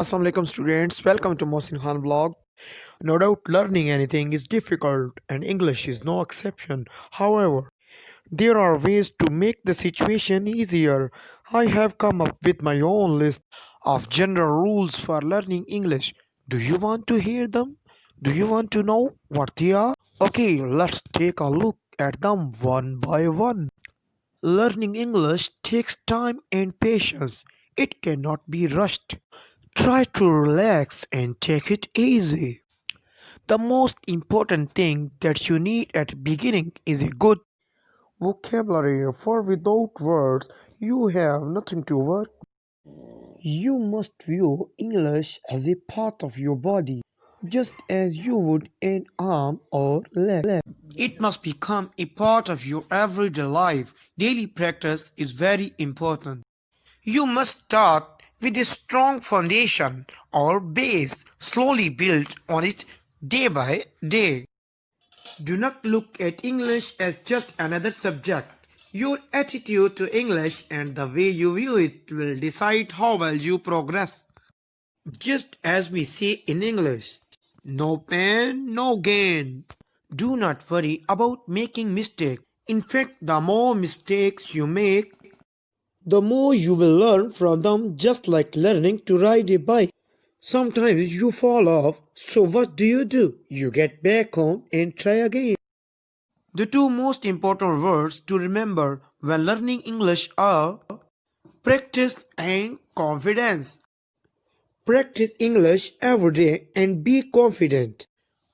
Assalamu alaikum students, welcome to Mohsin Khan vlog. No doubt learning anything is difficult and English is no exception. However, there are ways to make the situation easier. I have come up with my own list of general rules for learning English. Do you want to hear them? Do you want to know what they are? Okay, let's take a look at them one by one. Learning English takes time and patience. It cannot be rushed. Try to relax and take it easy. The most important thing that you need at the beginning is a good vocabulary, for without words you have nothing to work. You must view English as a part of your body, just as you would an arm or leg. It must become a part of your everyday life. Daily practice is very important. You must start with a strong foundation or base, slowly build on it day by day. Do not look at English as just another subject. Your attitude to English and the way you view it will decide how well you progress. Just as we say in English, no pain, no gain. Do not worry about making mistakes. In fact, the more mistakes you make, the more you will learn from them, just like learning to ride a bike. Sometimes you fall off, so what do? You get back on and try again. The two most important words to remember when learning English are practice and confidence. Practice English every day and be confident.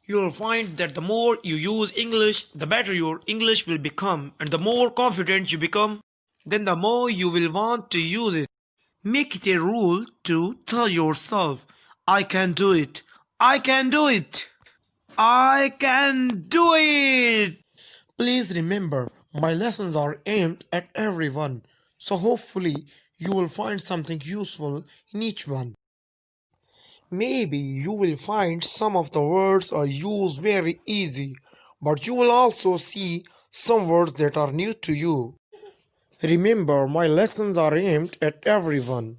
You'll find that the more you use English, the better your English will become, and the more confident you become, then the more you will want to use it. Make it a rule to tell yourself, I can do it. I can do it. I can do it. Please remember, my lessons are aimed at everyone, so hopefully you will find something useful in each one. Maybe you will find some of the words I use very easy, but you will also see some words that are new to you. Remember, my lessons are aimed at everyone.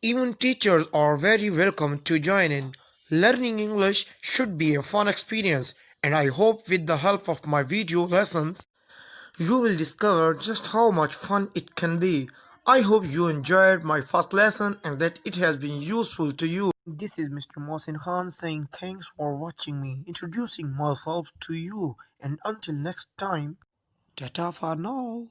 Even teachers are very welcome to join in. Learning English should be a fun experience, and I hope with the help of my video lessons, you will discover just how much fun it can be. I hope you enjoyed my first lesson and that it has been useful to you. This is Mr. Mohsin Khan saying thanks for watching me, introducing myself to you, and until next time, tata for now.